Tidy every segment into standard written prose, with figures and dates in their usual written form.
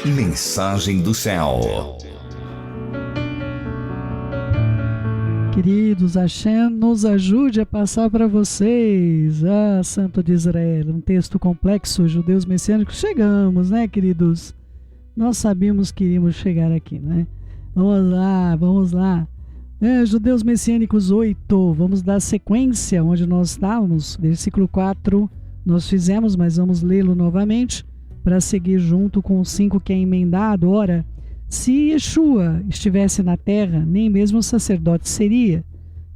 Mensagem do céu. Queridos, Hashem nos ajude a passar para vocês. Santo de Israel, um texto complexo, judeus messiânicos. Chegamos, né, queridos? Nós sabíamos que iríamos chegar aqui, né? Vamos lá. Judeus messiânicos 8, vamos dar sequência onde nós estávamos. Versículo 4 nós fizemos, mas vamos lê-lo novamente para seguir junto com o 5 que é emendado. Ora, se Yeshua estivesse na terra, nem mesmo sacerdote seria,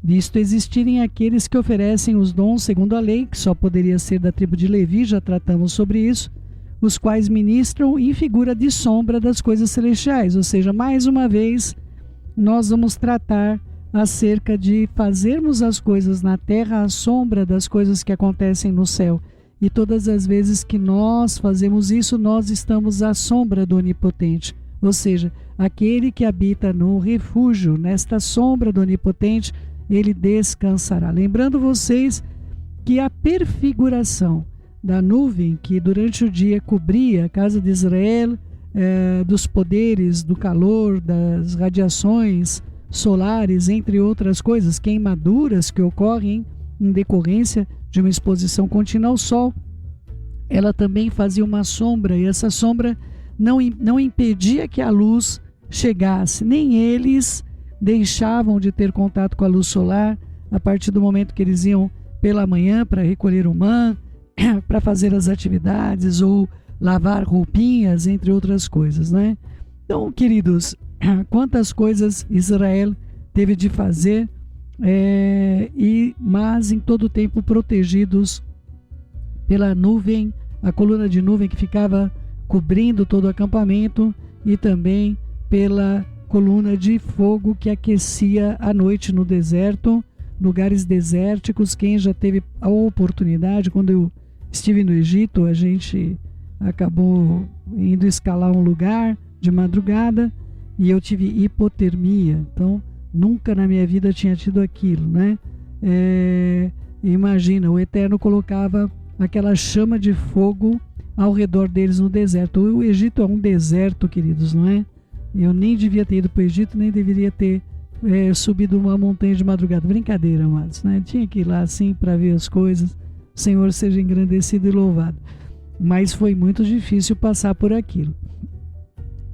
visto existirem aqueles que oferecem os dons segundo a lei, que só poderia ser da tribo de Levi, já tratamos sobre isso, os quais ministram em figura de sombra das coisas celestiais. Ou seja, mais uma vez, nós vamos tratar acerca de fazermos as coisas na terra à sombra das coisas que acontecem no céu. E todas as vezes que nós fazemos isso, nós estamos à sombra do Onipotente. Ou seja, aquele que habita no refúgio, nesta sombra do Onipotente, ele descansará. Lembrando vocês que a perfiguração da nuvem que durante o dia cobria a casa de Israel, dos poderes, do calor, das radiações solares, entre outras coisas, queimaduras que ocorrem em decorrência de uma exposição contínua ao sol, ela também fazia uma sombra, e essa sombra não impedia que a luz chegasse, nem eles deixavam de ter contato com a luz solar a partir do momento que eles iam pela manhã para recolher o man, para fazer as atividades ou lavar roupinhas, entre outras coisas, né? Então, queridos, quantas coisas Israel teve de fazer, mas em todo o tempo protegidos pela nuvem, a coluna de nuvem que ficava cobrindo todo o acampamento, e também pela coluna de fogo que aquecia a noite no deserto, lugares desérticos. Quem já teve a oportunidade, quando eu estive no Egito, a gente acabou indo escalar um lugar de madrugada e eu tive hipotermia. Então, nunca na minha vida tinha tido aquilo, né? Imagina, o Eterno colocava aquela chama de fogo ao redor deles no deserto. O Egito é um deserto, queridos, não é? Eu nem devia ter ido para o Egito, nem deveria ter subido uma montanha de madrugada. Brincadeira, amados, né? Tinha que ir lá assim para ver as coisas. O Senhor seja engrandecido e louvado. Mas foi muito difícil passar por aquilo.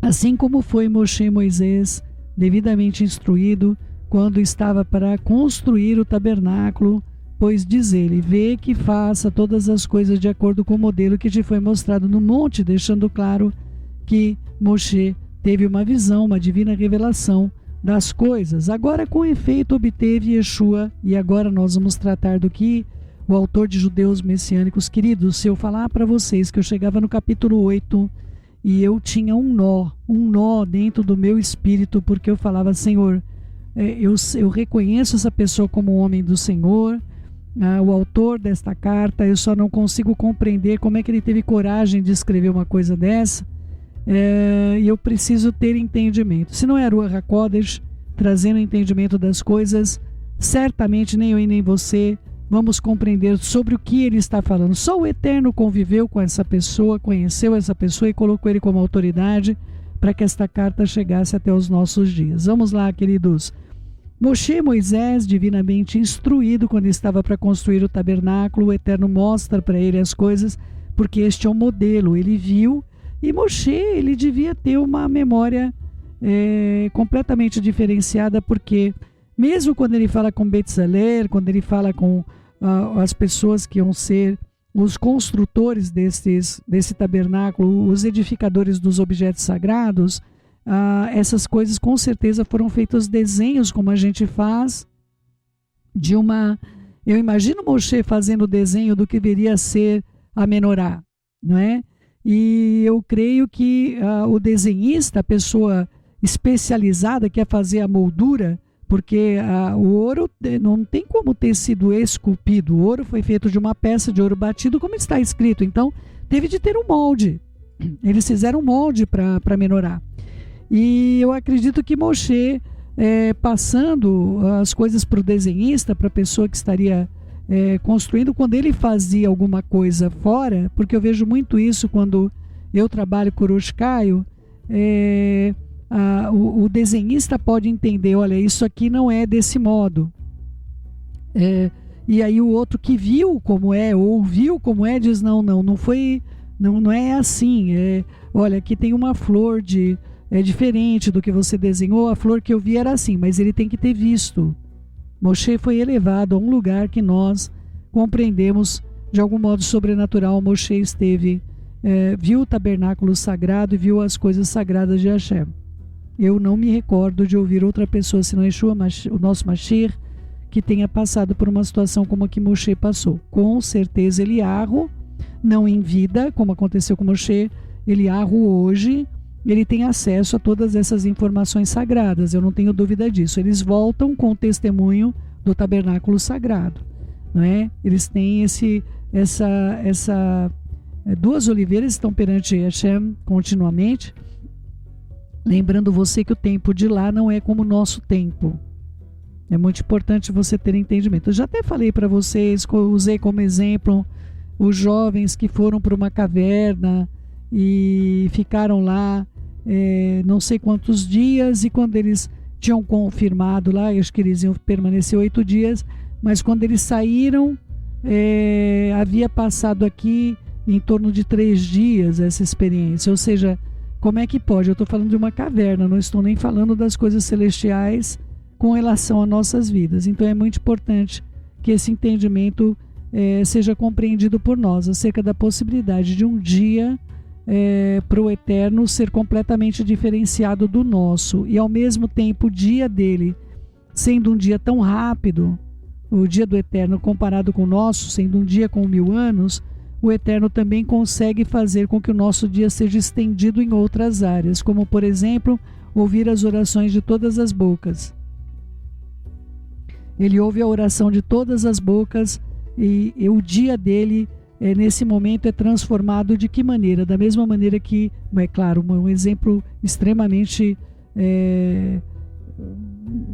Assim como foi Moshe Moisés devidamente instruído quando estava para construir o tabernáculo, pois diz ele: vê que faça todas as coisas de acordo com o modelo que te foi mostrado no monte, deixando claro que Moshe teve uma visão, uma divina revelação das coisas. Agora, com efeito, obteve Yeshua, e agora nós vamos tratar do que o autor de Judeus Messiânicos. Queridos, se eu falar para vocês que eu chegava no capítulo 8 e eu tinha um nó dentro do meu espírito, porque eu falava: Senhor, eu reconheço essa pessoa como um homem do Senhor, o autor desta carta, eu só não consigo compreender como é que ele teve coragem de escrever uma coisa dessa, e eu preciso ter entendimento. Se não é a Ruach HaKodesh trazendo entendimento das coisas, certamente nem eu e nem você vamos compreender sobre o que ele está falando. Só o Eterno conviveu com essa pessoa, conheceu essa pessoa e colocou ele como autoridade para que esta carta chegasse até os nossos dias. Vamos lá, queridos. Moshe, Moisés, divinamente instruído quando estava para construir o tabernáculo, o Eterno mostra para ele as coisas, porque este é o modelo. Ele viu, e Moshe, ele devia ter uma memória completamente diferenciada, porque mesmo quando ele fala com Betzaler, quando ele fala com as pessoas que iam ser os construtores desse tabernáculo, os edificadores dos objetos sagrados, essas coisas com certeza foram feitos desenhos, como a gente faz de uma... Eu imagino Moshe fazendo o desenho do que deveria ser a menorá, não é? E eu creio que o desenhista, a pessoa especializada que ia fazer a moldura, porque o ouro não tem como ter sido esculpido. O ouro foi feito de uma peça de ouro batido, como está escrito. Então, teve de ter um molde. Eles fizeram um molde para menorá. E eu acredito que Moshe, passando as coisas para o desenhista, para a pessoa que estaria construindo. Quando ele fazia alguma coisa fora, porque eu vejo muito isso quando eu trabalho com o Urushkaio, o desenhista pode entender, olha, isso aqui não é desse modo. E aí o outro que viu como é, ou viu como é, diz, não foi, não é assim. Olha, aqui tem uma flor diferente do que você desenhou, a flor que eu vi era assim, mas ele tem que ter visto. Moshe foi elevado a um lugar que nós compreendemos de algum modo sobrenatural. Moshe esteve, viu o tabernáculo sagrado e viu as coisas sagradas de Hashem. Eu não me recordo de ouvir outra pessoa, senão Yeshua, o nosso Mashiach, que tenha passado por uma situação como a que Moshe passou. Com certeza Eliarro, não em vida, como aconteceu com Moshe, Eliarro hoje, ele tem acesso a todas essas informações sagradas, eu não tenho dúvida disso. Eles voltam com o testemunho do tabernáculo sagrado, não é? Eles têm duas oliveiras estão perante Hashem continuamente, lembrando você que o tempo de lá não é como o nosso tempo. É muito importante você ter entendimento. Eu já até falei para vocês, usei como exemplo os jovens que foram para uma caverna e ficaram lá não sei quantos dias, e quando eles tinham confirmado lá, acho que eles iam permanecer 8 dias, mas quando eles saíram, havia passado aqui em torno de 3 dias essa experiência. Ou seja, como é que pode? Eu estou falando de uma caverna, não estou nem falando das coisas celestiais com relação a nossas vidas. Então é muito importante que esse entendimento seja compreendido por nós, acerca da possibilidade de um dia para o Eterno ser completamente diferenciado do nosso, e ao mesmo tempo o dia dele sendo um dia tão rápido, o dia do Eterno comparado com o nosso, sendo um dia com 1000 anos, o Eterno também consegue fazer com que o nosso dia seja estendido em outras áreas, como por exemplo, ouvir as orações de todas as bocas. Ele ouve a oração de todas as bocas, e o dia dele nesse momento é transformado de que maneira? Da mesma maneira que, é claro, um exemplo extremamente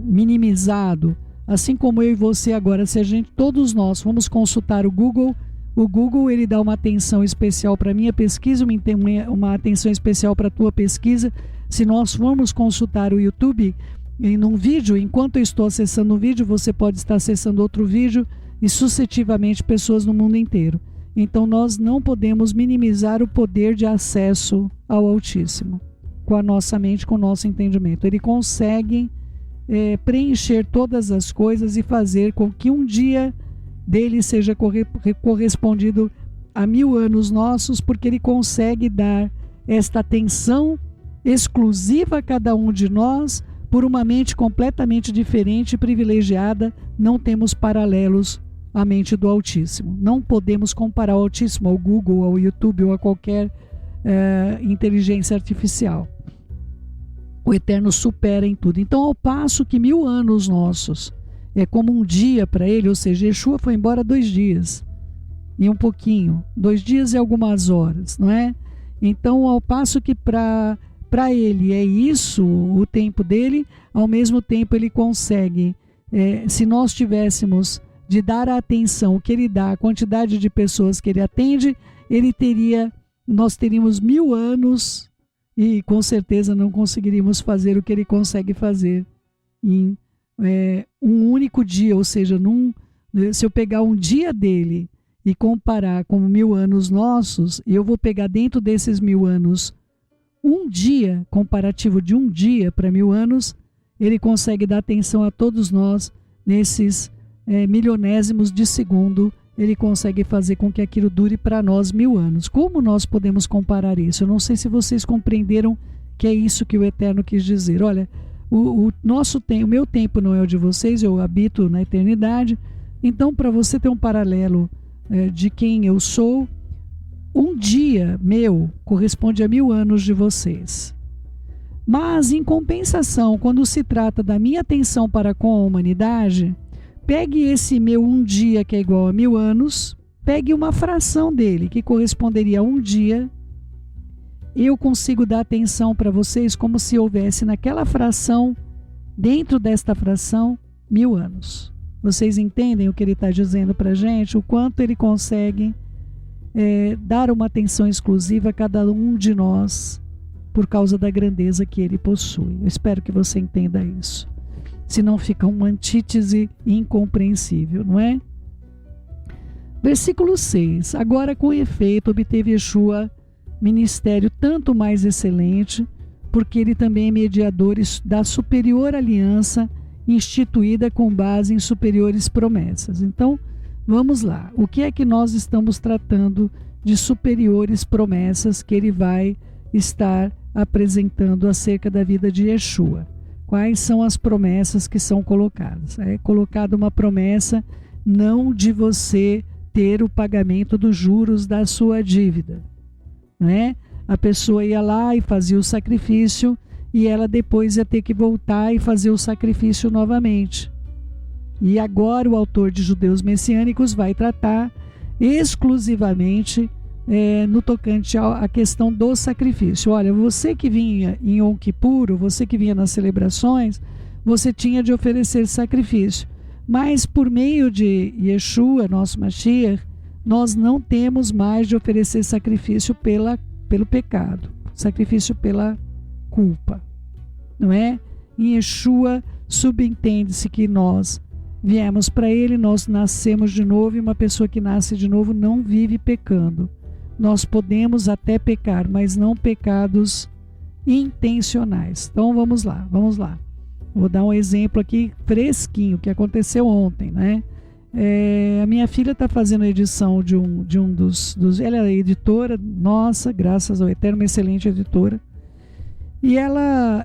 minimizado, assim como eu e você agora, se todos nós vamos consultar o Google ele dá uma atenção especial para a minha pesquisa, uma atenção especial para a tua pesquisa. Se nós formos consultar o YouTube em um vídeo, enquanto eu estou acessando um vídeo, você pode estar acessando outro vídeo, e sucessivamente pessoas no mundo inteiro. Então nós não podemos minimizar o poder de acesso ao Altíssimo com a nossa mente, com o nosso entendimento. Ele consegue preencher todas as coisas e fazer com que um dia dele seja correspondido a 1000 anos nossos, porque ele consegue dar esta atenção exclusiva a cada um de nós por uma mente completamente diferente e privilegiada. Não temos paralelos à mente do Altíssimo. Não podemos comparar o Altíssimo ao Google, ao YouTube ou a qualquer inteligência artificial. O Eterno supera em tudo. Então, ao passo que 1000 anos nossos é como um dia para ele, ou seja, Yeshua foi embora 2 dias e um pouquinho, 2 dias e algumas horas, não é? Então, ao passo que para ele é isso o tempo dele, ao mesmo tempo ele consegue, se nós tivéssemos de dar a atenção que ele dá, a quantidade de pessoas que ele atende, nós teríamos 1000 anos e com certeza não conseguiríamos fazer o que ele consegue fazer em um único dia. Ou seja, se eu pegar um dia dele e comparar com 1000 anos nossos, eu vou pegar dentro desses 1000 anos um dia, comparativo de um dia para 1000 anos, ele consegue dar atenção a todos nós nesses milionésimos de segundo. Ele consegue fazer com que aquilo dure para nós 1000 anos. Como nós podemos comparar isso? Eu não sei se vocês compreenderam que é isso que o Eterno quis dizer. Olha, o meu tempo não é o de vocês, eu habito na eternidade. Então, para você ter um paralelo de quem eu sou, um dia meu corresponde a 1000 anos de vocês. Mas, em compensação, quando se trata da minha atenção para com a humanidade, pegue esse meu um dia, que é igual a 1000 anos, pegue uma fração dele, que corresponderia a um dia. Eu consigo dar atenção para vocês como se houvesse naquela fração, dentro desta fração, 1000 anos. Vocês entendem o que ele está dizendo para a gente? O quanto ele consegue dar uma atenção exclusiva a cada um de nós por causa da grandeza que ele possui. Eu espero que você entenda isso. Senão fica uma antítese incompreensível, não é? Versículo 6. Agora, com efeito, obteve Yeshua ministério tanto mais excelente, porque ele também é mediador da superior aliança instituída com base em superiores promessas. Então, vamos lá. O que é que nós estamos tratando de superiores promessas que ele vai estar apresentando acerca da vida de Yeshua? Quais são as promessas que são colocadas? É colocada uma promessa não de você ter o pagamento dos juros da sua dívida, né? A pessoa ia lá e fazia o sacrifício e ela depois ia ter que voltar e fazer o sacrifício novamente. E agora o autor de Judeus Messiânicos vai tratar exclusivamente no tocante à questão do sacrifício. Olha, você que vinha em Yom Kippur, você que vinha nas celebrações, você tinha de oferecer sacrifício. Mas por meio de Yeshua, nosso Mashiach, nós não temos mais de oferecer sacrifício pelo pecado, sacrifício pela culpa, não é? Em Yeshua subentende-se que nós viemos para ele, nós nascemos de novo, e uma pessoa que nasce de novo não vive pecando. Nós podemos até pecar, mas não pecados intencionais. Então vamos lá. Vou dar um exemplo aqui fresquinho, que aconteceu ontem, né? A minha filha está fazendo a edição de um dos... Ela é editora, nossa, graças ao Eterno, uma excelente editora. E ela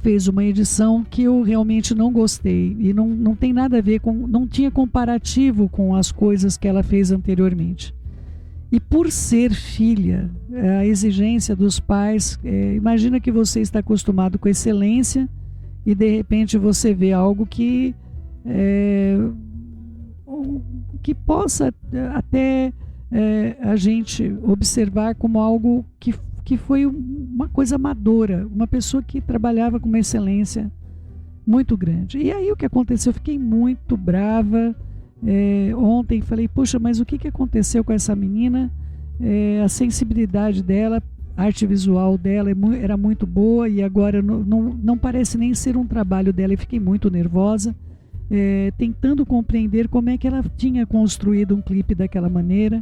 fez uma edição que eu realmente não gostei. E não tem nada a ver com... Não tinha comparativo com as coisas que ela fez anteriormente. E por ser filha, a exigência dos pais, imagina que você está acostumado com excelência e de repente você vê algo que possa até a gente observar como algo que foi uma coisa amadora, uma pessoa que trabalhava com uma excelência muito grande. E aí o que aconteceu? Eu fiquei muito brava. Ontem falei, puxa, mas o que aconteceu com essa menina? A sensibilidade dela, a arte visual dela era muito boa e agora não parece nem ser um trabalho dela, e fiquei muito nervosa, tentando compreender como é que ela tinha construído um clipe daquela maneira.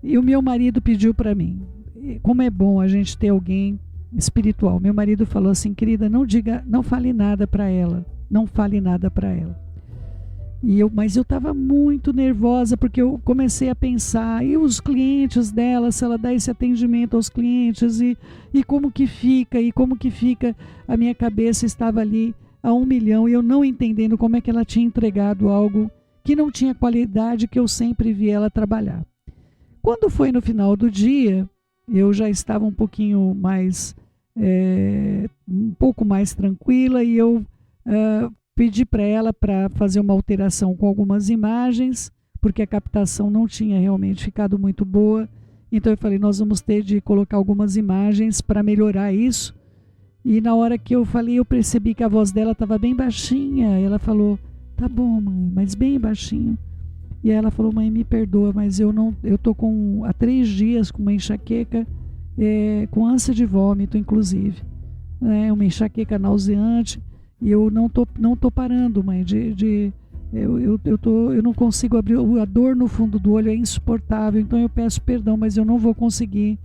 E o meu marido pediu para mim, como é bom a gente ter alguém espiritual. Meu marido falou assim, querida, não fale nada para ela, não fale nada para ela. Mas eu estava muito nervosa, porque eu comecei a pensar, e os clientes dela, se ela dá esse atendimento aos clientes, e como que fica, a minha cabeça estava ali a 1 milhão, e eu não entendendo como é que ela tinha entregado algo que não tinha qualidade que eu sempre vi ela trabalhar. Quando foi no final do dia, eu já estava um pouquinho mais, um pouco mais tranquila, e eu pedi para ela para fazer uma alteração com algumas imagens, porque a captação não tinha realmente ficado muito boa. Então eu falei, nós vamos ter de colocar algumas imagens para melhorar isso. E na hora que eu falei, eu percebi que a voz dela estava bem baixinha. Ela falou, tá bom, mãe, mas bem baixinho. E ela falou, mãe, me perdoa, mas eu tô há 3 dias com uma enxaqueca, com ânsia de vômito, inclusive. Uma enxaqueca nauseante. E eu não tô parando, mãe, eu não consigo abrir, a dor no fundo do olho é insuportável, então eu peço perdão, mas eu não vou conseguir.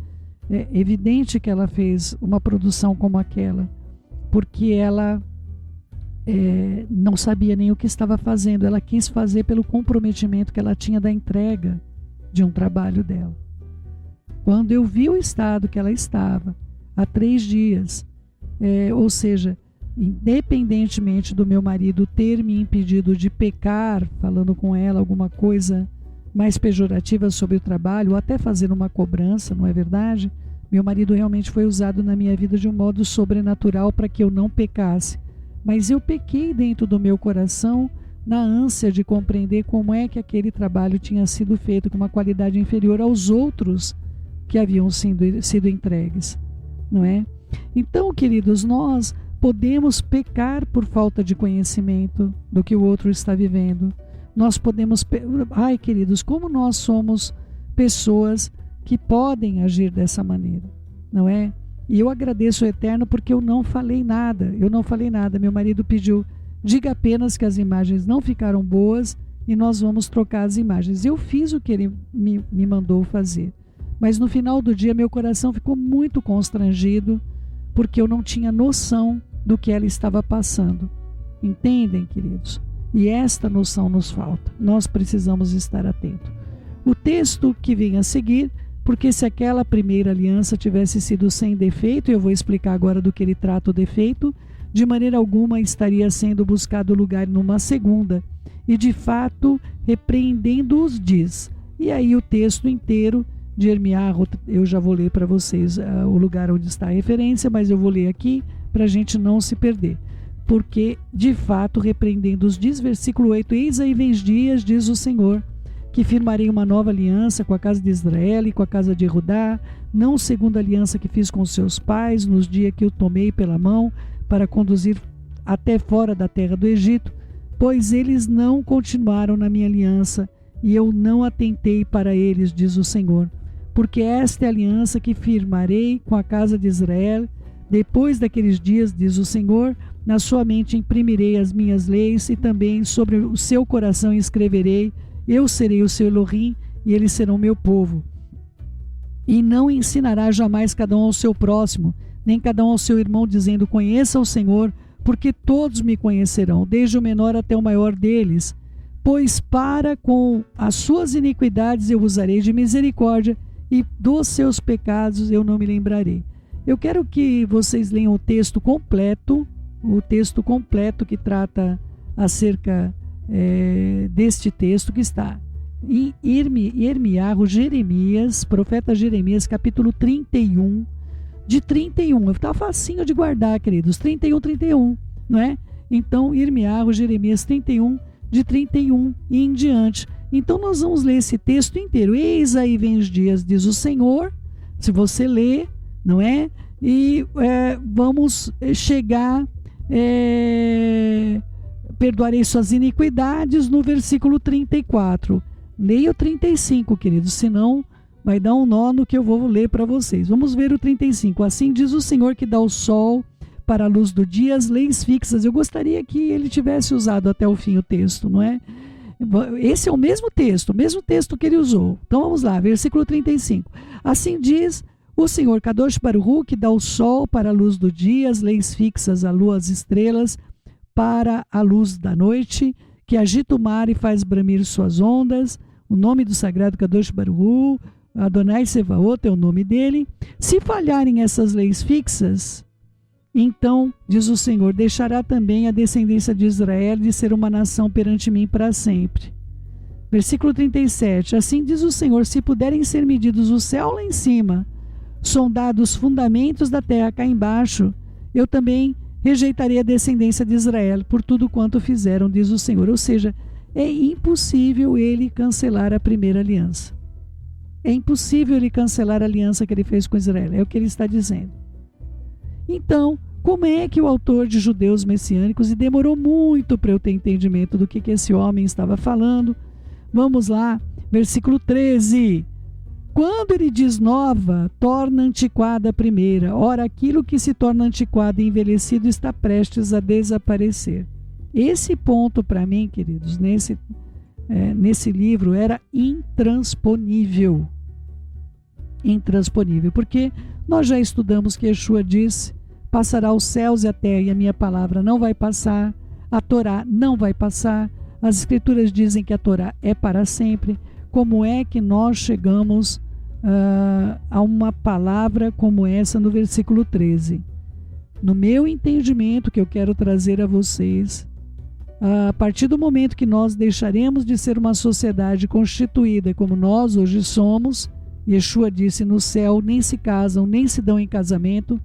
É evidente que ela fez uma produção como aquela, porque ela não sabia nem o que estava fazendo, ela quis fazer pelo comprometimento que ela tinha da entrega de um trabalho dela. Quando eu vi o estado que ela estava, há 3 dias, ou seja, independentemente do meu marido ter me impedido de pecar, falando com ela alguma coisa mais pejorativa sobre o trabalho, ou até fazendo uma cobrança, não é verdade? Meu marido realmente foi usado na minha vida de um modo sobrenatural para que eu não pecasse. Mas eu pequei dentro do meu coração na ânsia de compreender como é que aquele trabalho tinha sido feito com uma qualidade inferior aos outros que haviam sido entregues, não é? Então, queridos, nós podemos pecar por falta de conhecimento do que o outro está vivendo. Nós podemos... Ai, queridos, como nós somos pessoas que podem agir dessa maneira, não é? E eu agradeço ao Eterno porque eu não falei nada. Meu marido pediu, diga apenas que as imagens não ficaram boas e nós vamos trocar as imagens. Eu fiz o que ele me mandou fazer. Mas no final do dia meu coração ficou muito constrangido porque eu não tinha noção do que ela estava passando. Entendem, queridos? E esta noção nos falta. Nós precisamos estar atentos. O texto que vem a seguir, porque se aquela primeira aliança tivesse sido sem defeito, eu vou explicar agora do que ele trata o defeito, de maneira alguma estaria sendo buscado lugar numa segunda. E de fato, repreendendo-os, diz. E aí o texto inteiro de Irmiarro, eu já vou ler para vocês o lugar onde está a referência, mas eu vou ler aqui para a gente não se perder. Porque, de fato, repreendendo-os, diz, versículo 8, eis aí vem dias, diz o Senhor, que firmarei uma nova aliança com a casa de Israel e com a casa de Judá, não segundo a aliança que fiz com seus pais, nos dias que eu tomei pela mão para conduzir até fora da terra do Egito, pois eles não continuaram na minha aliança, e eu não atentei para eles, diz o Senhor. Porque esta é a aliança que firmarei com a casa de Israel, depois daqueles dias, diz o Senhor, na sua mente imprimirei as minhas leis, e também sobre o seu coração escreverei, eu serei o seu Elohim, e eles serão meu povo. E não ensinará jamais cada um ao seu próximo, nem cada um ao seu irmão, dizendo, conheça o Senhor, porque todos me conhecerão, desde o menor até o maior deles. Pois para com as suas iniquidades eu usarei de misericórdia, e dos seus pecados eu não me lembrarei. Eu quero que vocês leiam o texto completo que trata acerca deste texto que está em Irmiarro, Jeremias, profeta Jeremias, capítulo 31, de 31, está facinho de guardar, queridos, 31, não é? Então, Irmiarro, Jeremias 31, de 31 e em diante. Então, nós vamos ler esse texto inteiro. Eis aí vem os dias, diz o Senhor, se você ler, não é? E vamos chegar, perdoarei suas iniquidades, no versículo 34. Leia o 35, queridos, senão vai dar um nó no que eu vou ler para vocês. Vamos ver o 35. Assim diz o Senhor que dá o sol para a luz do dia, as leis fixas. Eu gostaria que ele tivesse usado até o fim o texto, não é? Esse é o mesmo texto que ele usou. Então vamos lá, versículo 35. Assim diz o Senhor Kadosh Baruch Hu, que dá o sol para a luz do dia, as leis fixas, a lua, as estrelas, para a luz da noite, que agita o mar e faz bramir suas ondas. O nome do sagrado Kadosh Baruch Hu, Adonai Sevaot é o nome dele. Se falharem essas leis fixas, então, diz o Senhor, deixará também a descendência de Israel de ser uma nação perante mim para sempre. Versículo 37. Assim diz o Senhor, se puderem ser medidos o céu lá em cima, sondados os fundamentos da terra cá embaixo, eu também rejeitarei a descendência de Israel por tudo quanto fizeram, diz o Senhor. Ou seja, é impossível ele cancelar a primeira aliança. É impossível ele cancelar a aliança que ele fez com Israel. É o que ele está dizendo. Então, como é que o autor de Judeus Messiânicos, e demorou muito para eu ter entendimento do que esse homem estava falando, vamos lá, versículo 13. Quando ele diz nova, torna antiquada a primeira. Ora, aquilo que se torna antiquado e envelhecido está prestes a desaparecer. Esse ponto para mim, queridos, nesse livro era intransponível. Intransponível, porque nós já estudamos que Yeshua disse, passará os céus e a terra e a minha palavra não vai passar, a Torá não vai passar, as escrituras dizem que a Torá é para sempre. Como é que nós chegamos a uma palavra como essa no versículo 13? No meu entendimento que eu quero trazer a vocês, a partir do momento que nós deixaremos de ser uma sociedade constituída como nós hoje somos, Yeshua disse, no céu nem se casam, nem se dão em casamento,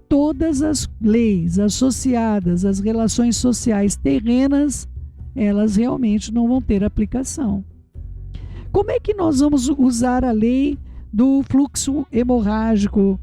todas as leis associadas às relações sociais terrenas, elas realmente não vão ter aplicação. Como é que nós vamos usar a lei do fluxo hemorrágico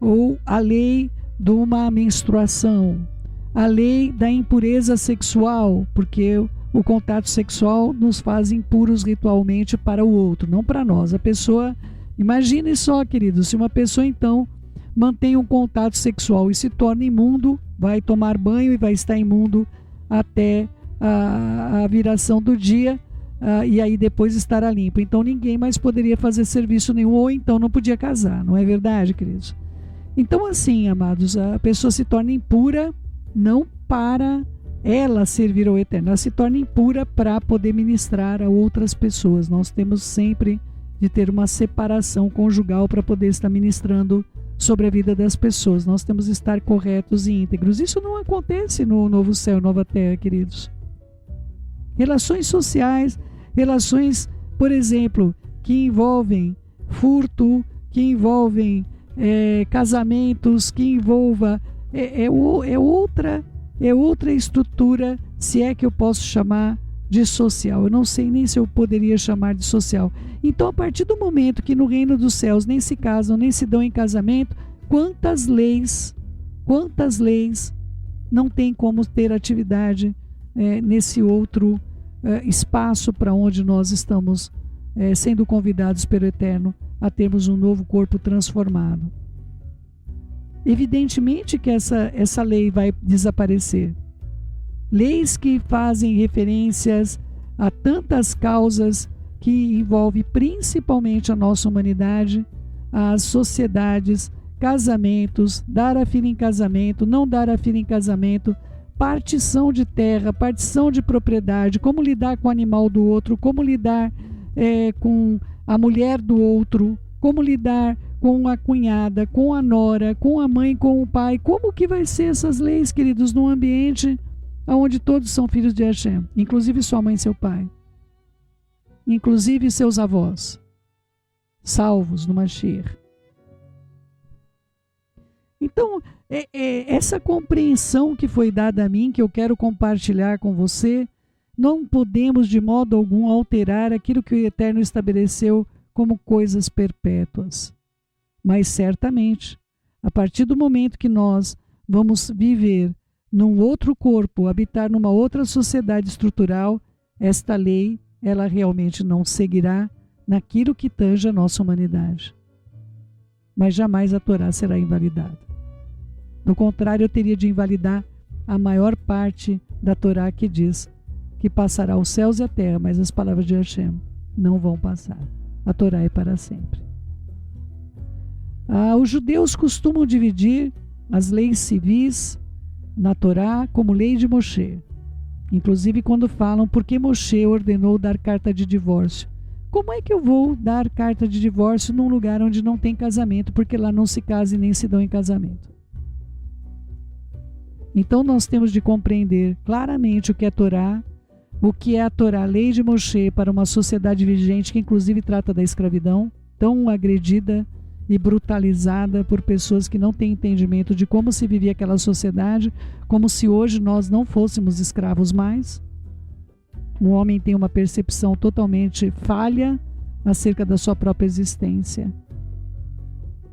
ou a lei de uma menstruação, a lei da impureza sexual, porque o contato sexual nos faz impuros ritualmente para o outro, não para nós. A pessoa, imagine só, querido, se uma pessoa então mantém um contato sexual e se torna imundo, vai tomar banho e vai estar imundo até a viração do dia, e aí depois estará limpo. Então ninguém mais poderia fazer serviço nenhum, ou então não podia casar, não é verdade, queridos? Então assim, amados, a pessoa se torna impura não para ela servir ao Eterno, ela se torna impura para poder ministrar a outras pessoas. Nós temos sempre de ter uma separação conjugal para poder estar ministrando sobre a vida das pessoas. Nós temos de estar corretos e íntegros. Isso não acontece no novo céu e nova terra, queridos. Relações sociais, relações, por exemplo, que envolvem furto, que envolvem casamentos, que envolva outra estrutura, se é que eu posso chamar de social. Eu não sei nem se eu poderia chamar de social. Então, a partir do momento que no reino dos céus nem se casam, nem se dão em casamento, quantas leis não tem como ter atividade nesse outro espaço para onde nós estamos sendo convidados pelo Eterno a termos um novo corpo transformado. Evidentemente que essa lei vai desaparecer. Leis que fazem referências a tantas causas que envolvem principalmente a nossa humanidade, as sociedades, casamentos, dar a filha em casamento, não dar a filha em casamento, partição de terra, partição de propriedade, como lidar com o animal do outro, como lidar com a mulher do outro, como lidar com a cunhada, com a nora, com a mãe, com o pai. Como que vai ser essas leis, queridos, num ambiente onde todos são filhos de Hashem, inclusive sua mãe e seu pai, inclusive seus avós, salvos no Mashiach? Então, essa compreensão que foi dada a mim, que eu quero compartilhar com você, não podemos de modo algum alterar aquilo que o Eterno estabeleceu como coisas perpétuas. Mas certamente, a partir do momento que nós vamos viver num outro corpo, habitar numa outra sociedade estrutural, esta lei, ela realmente não seguirá naquilo que tange a nossa humanidade. Mas jamais a Torá será invalidada. Do contrário, eu teria de invalidar a maior parte da Torá que diz que passará os céus e a terra, mas as palavras de Hashem não vão passar. A Torá é para sempre. Os judeus costumam dividir as leis civis na Torá como lei de Moshe. Inclusive quando falam porque Moshe ordenou dar carta de divórcio. Como é que eu vou dar carta de divórcio num lugar onde não tem casamento, porque lá não se casa e nem se dão em casamento? Então nós temos de compreender claramente o que é Torá, o que é a Torá, a lei de Moshe, para uma sociedade vigente que inclusive trata da escravidão, tão agredida e brutalizada por pessoas que não têm entendimento de como se vivia aquela sociedade, como se hoje nós não fôssemos escravos mais. Um homem tem uma percepção totalmente falha acerca da sua própria existência.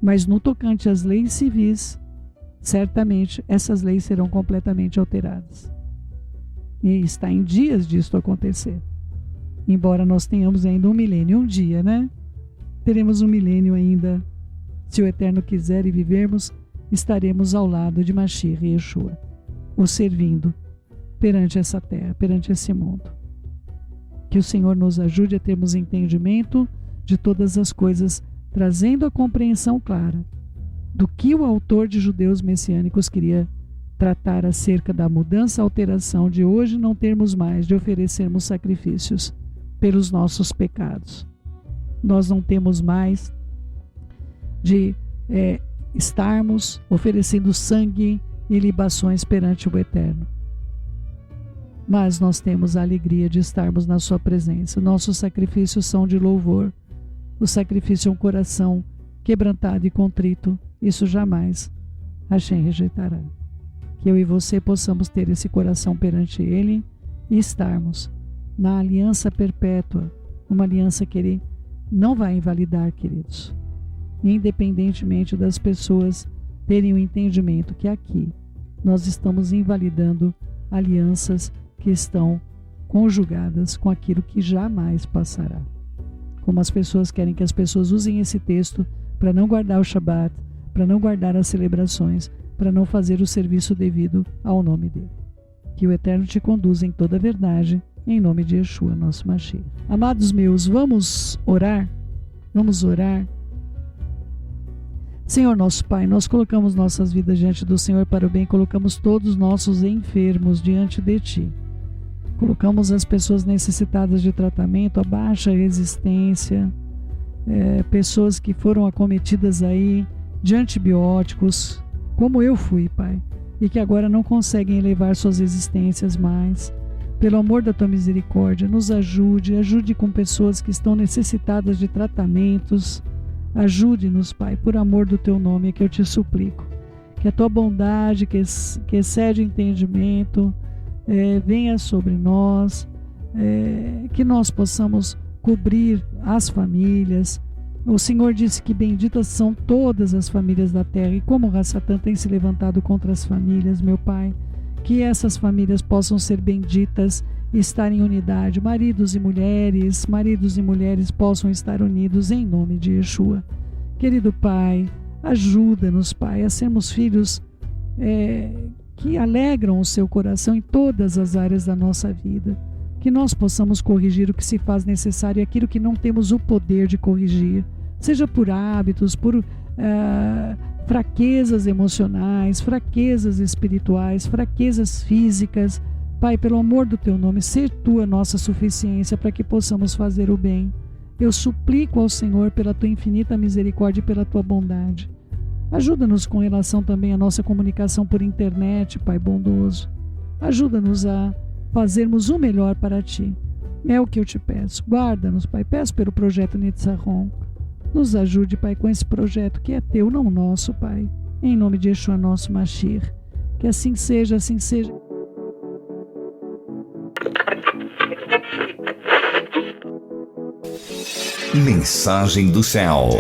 Mas no tocante às leis civis, certamente essas leis serão completamente alteradas. E está em dias disso acontecer. Embora nós tenhamos ainda um milênio, um dia, né? Teremos um milênio ainda. Se o Eterno quiser e vivermos, estaremos ao lado de Mashiach e Yeshua, o servindo perante essa terra, perante esse mundo. Que o Senhor nos ajude a termos entendimento de todas as coisas, trazendo a compreensão clara do que o autor de Judeus Messiânicos queria tratar acerca da mudança, alteração de hoje não termos mais de oferecermos sacrifícios pelos nossos pecados. Nós não temos mais de estarmos oferecendo sangue e libações perante o Eterno. Mas nós temos a alegria de estarmos na sua presença. Nossos sacrifícios são de louvor. O sacrifício é um coração quebrantado e contrito. Isso jamais Hashem rejeitará. Que eu e você possamos ter esse coração perante Ele e estarmos na aliança perpétua, uma aliança que Ele não vai invalidar, queridos. Independentemente das pessoas terem o entendimento que aqui nós estamos invalidando alianças que estão conjugadas com aquilo que jamais passará. Como as pessoas querem que as pessoas usem esse texto para não guardar o Shabat, para não guardar as celebrações, para não fazer o serviço devido ao nome dele. Que o Eterno te conduza em toda a verdade, em nome de Yeshua, nosso Mashiach. Amados meus, vamos orar? Vamos orar? Senhor nosso Pai, nós colocamos nossas vidas diante do Senhor para o bem, colocamos todos os nossos enfermos diante de Ti. Colocamos as pessoas necessitadas de tratamento, a baixa resistência, pessoas que foram acometidas aí de antibióticos, como eu fui, Pai, e que agora não conseguem elevar suas existências mais. Pelo amor da Tua misericórdia, nos ajude com pessoas que estão necessitadas de tratamentos. Ajude-nos, Pai, por amor do Teu nome, é que eu te suplico. Que a Tua bondade, que excede o entendimento, venha sobre nós, que nós possamos cobrir as famílias. O Senhor disse que benditas são todas as famílias da terra, e como Rassatã tem se levantado contra as famílias, meu Pai, que essas famílias possam ser benditas e estar em unidade. Maridos e mulheres possam estar unidos em nome de Yeshua. Querido Pai, ajuda-nos, Pai, a sermos filhos que alegram o seu coração em todas as áreas da nossa vida. Que nós possamos corrigir o que se faz necessário e aquilo que não temos o poder de corrigir, seja por hábitos, por fraquezas emocionais, fraquezas espirituais, fraquezas físicas. Pai, pelo amor do Teu nome, ser Tu a nossa suficiência para que possamos fazer o bem. Eu suplico ao Senhor pela Tua infinita misericórdia e pela Tua bondade. Ajuda-nos com relação também à nossa comunicação por internet, Pai bondoso. Ajuda-nos a fazermos o melhor para Ti. É o que eu te peço. Guarda-nos, Pai. Peço pelo projeto Nitzahon. Nos ajude, Pai, com esse projeto que é Teu, não nosso, Pai. Em nome de Yeshua, nosso Mashiach. Que assim seja, assim seja. Mensagem do céu.